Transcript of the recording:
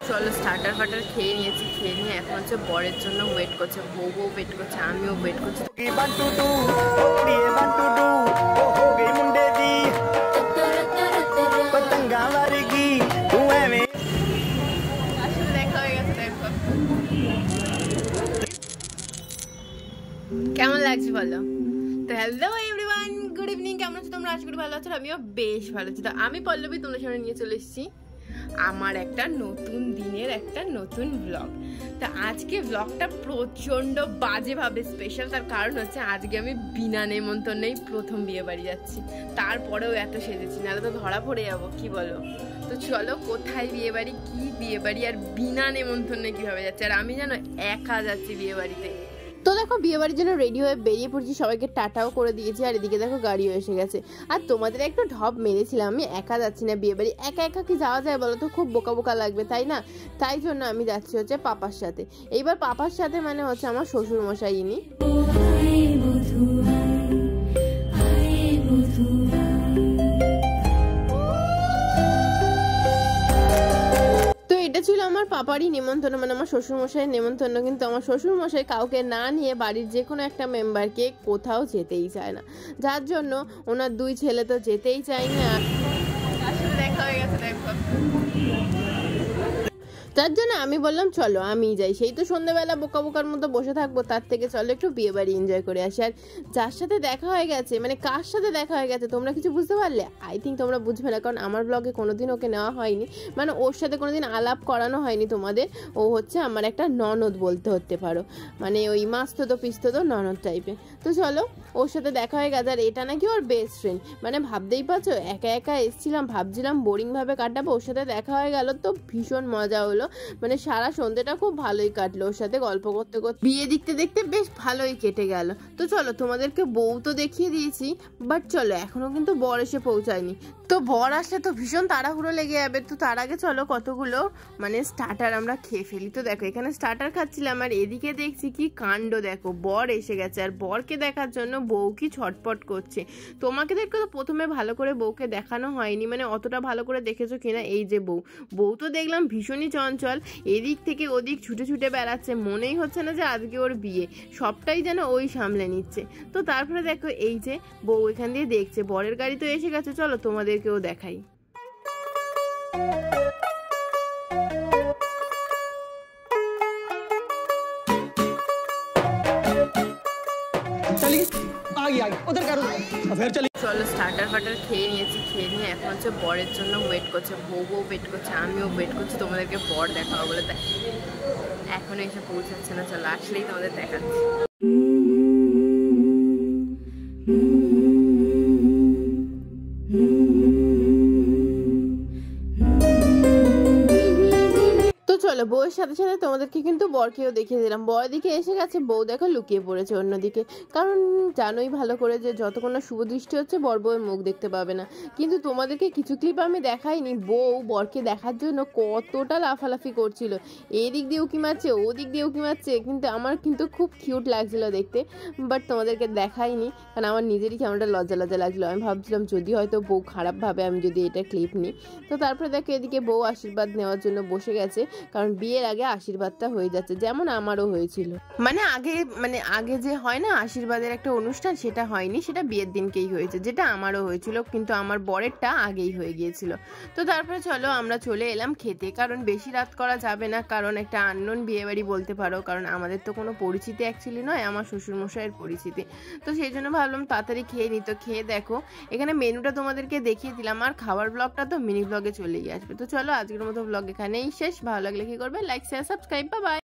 চলো স্টার্টার ফাটার খেয়ে নিয়েছি, খেয়ে নিয়ে এখন হচ্ছে বরের জন্য ওয়েট করছে, বউ ওয়েট করছে, আমিও ওয়েট করছি। দেখা হয়ে গেছে, দেখো কেমন লাগছে বলো। তো হ্যালো এভরিওয়ান, গুড ইভিনিং, কেমন আছো তোমরা? আশা করি ভালো আছো, আমিও বেশ ভালো আছি। তো আমি পল্লবী তোমাদের সামনে নিয়ে চলে এসেছি আমার একটা নতুন দিনের একটা নতুন ব্লগ। তা আজকে ব্লগটা প্রচণ্ড বাজেভাবে স্পেশাল, তার কারণ হচ্ছে আজকে আমি বিনা নেমন্তন্নেই প্রথম বিয়ে বাড়ি যাচ্ছি। তারপরেও এত সেজেছি, নাহলে তো ধরা পড়ে যাবো, কি বলো? তো চলো কোথায় বিয়ে বাড়ি, কি বিয়ে বাড়ি, আর বিনা নেমন্তন্নে কীভাবে যাচ্ছে, আর আমি যেন একা যাচ্ছি বিয়ে বাড়িতে। তো দেখো বিয়ে বাড়ির জন্য রেডি হয়ে বেরিয়ে পড়ছি, সবাইকে টাটাও করে দিয়েছি, আর এদিকে দেখো গাড়িও এসে গেছে। আর তোমাদের একটু ঢপ মেরেছিলাম, আমি একা যাচ্ছি না বিয়ে বাড়ি, একা একা কি যাওয়া যায় বলো তো? খুব বোকা বোকা লাগবে, তাই না? তাই জন্য আমি যাচ্ছি হচ্ছে পাপার সাথে। এইবার পাপার সাথে মানে হচ্ছে আমার শ্বশুর মশাই, ইনি। এটা ছিল আমার পাপারই নেমন্তন্ন, মানে আমার শ্বশুরমশাইয়ের নেমন্তন্ন। কিন্তু আমার শ্বশুরমশাই কাউকে না নিয়ে বাড়ির যে কোনো একটা মেম্বারকে কোথাও যেতেই চায় না, যার জন্য ওনার দুই ছেলে তো যেতেই চায় না। আসলে দেখা হয়ে গেছে, দেখো তার জন্য আমি বললাম চলো আমি যাই। সেই তো সন্ধ্যাবেলা বোকা বোকার মতো বসে থাকবো, তার থেকে চলো একটু বিয়ে বাড়ি এনজয় করে আসি। আর যার সাথে দেখা হয়ে গেছে, মানে কার সাথে দেখা হয়ে গেছে তোমরা কিছু বুঝতে পারলে? আই থিঙ্ক তোমরা বুঝবে না, কারণ আমার ব্লগে কোনোদিন ওকে নেওয়া হয়নি, মানে ওর সাথে কোনোদিন আলাপ করানো হয়নি তোমাদের। ও হচ্ছে আমার একটা ননদ বলতে হতে পারো, মানে ওই মাস্ততো পিস্ততো ননদ টাইপের। তো চলো ওর সাথে দেখা হয়ে গেছে, আর এটা নাকি ওর বেস্ট ফ্রেন্ড। মানে ভাবতেই পারছো, একা একা এসেছিলাম, ভাবছিলাম বোরিংভাবে কাটাবো, ওর সাথে দেখা হয়ে গেল, তো ভীষণ মজা হলো। মানে সারা সন্ধ্যেটা খুব ভালোই কাটলো ওর সাথে গল্প করতে করতে, বিয়ে দেখতে দেখতে বেশ ভালোই কেটে গেল। তো চলো তোমাদেরকে বউ তো দেখিয়ে দিয়েছি, বাট চলো এখনো কিন্তু বর এসে পৌঁছায়নি। তো বর আসলে তো ভীষণ তাড়াহুড়ো লেগে যাবে, তো তার আগে চলো কতগুলো মানে স্টার্টার আমরা খেয়ে ফেলি। তো দেখো এখানে স্টার্টার খাচ্ছিলাম, আর এদিকে দেখছি কি কাণ্ড, দেখো বর এসে গেছে, আর বরকে দেখার জন্য বউ কি ছটপট করছে। তোমাকে দেখো তো প্রথমে ভালো করে বউকে দেখানো হয়নি, মানে অতটা ভালো করে দেখেছো কিনা। এই যে বউ তো দেখলাম ভীষণই চঞ্চল, এদিক থেকে ওদিক ছুটে ছুটে বেড়াচ্ছে, মনেই হচ্ছে না যে আজকে ওর বিয়ে, সবটাই যেন ওই সামলে নিচ্ছে। তো তারপরে দেখো এই যে বউ এখান দিয়ে দেখছে, বরের গাড়ি তো এসে গেছে, চলো তোমাদেরকেও দেখাই। চলো স্টার্টার ফাটার খেয়ে নিয়েছি, খেয়ে নিয়ে এখন হচ্ছে বরের জন্য ওয়েট করছে, বউ ওয়েট করছে, আমিও ওয়েট করছি তোমাদেরকে বর দেখাবো বলে। তাই এখনো এসে পৌঁছাচ্ছে না, চলো আসলেই তোমাদের দেখাচ্ছি। চলো বউয়ের সাথে সাথে তোমাদেরকে কিন্তু বরকেও দেখিয়ে দিলাম। বর দিকে এসে গেছে, বউ দেখো লুকিয়ে পড়েছে অন্যদিকে, কারণ জানোই ভালো করে যে যতক্ষণ না শুভ দৃষ্টি হচ্ছে বর বউয়ের মুখ দেখতে পাবে না। কিন্তু তোমাদেরকে কিছু ক্লিপ আমি দেখাইনি, বউ বরকে দেখার জন্য কতটা লাফালাফি করছিল, এদিক দিয়ে উকি মারছে, ওদিক দিয়ে উকি মারছে, কিন্তু আমার কিন্তু খুব কিউট লাগছিল দেখতে, বাট তোমাদেরকে দেখাইনি, কারণ আমার নিজেরই কেমনটা লজ্জা লজ্জা লাগছিলো। আমি ভাবছিলাম যদি হয়তো বউ খারাপ ভাবে আমি যদি এটা ক্লিপ নিই। তো তারপরে দেখো এদিকে বউ আশীর্বাদ নেওয়ার জন্য বসে গেছে, কারণ বিয়ের আগে আশীর্বাদটা হয়ে যাচ্ছে, যেমন আমারও হয়েছিল। মানে আগে যে হয় না আশীর্বাদের একটা অনুষ্ঠান, সেটা হয়নি, সেটা বিয়ের দিনকেই হয়েছে, যেটা আমারও হয়েছিল, কিন্তু আমার বরেরটা আগেই হয়ে গিয়েছিল। তো তারপরে চলো আমরা চলে এলাম খেতে, কারণ বেশি রাত করা যাবে না, কারণ একটা আননোন বিয়ে বাড়ি বলতে পারো, কারণ আমাদের তো কোনো পরিচিতি অ্যাকচুয়ালি নয়, আমার শ্বশুরমশাইয়ের পরিচিতি। তো সেই জন্য ভাবলাম তাড়াতাড়ি খেয়ে নিই। তো খেয়ে দেখো এখানে মেনুটা তোমাদেরকে দেখিয়ে দিলাম, আর খাবার ব্লগটা তো মিনি ব্লগে চলেই আসবে। তো চলো আজকের মতো ব্লগ এখানেই শেষ। ভালো লাগলে কি করবে, like share subscribe, bye bye.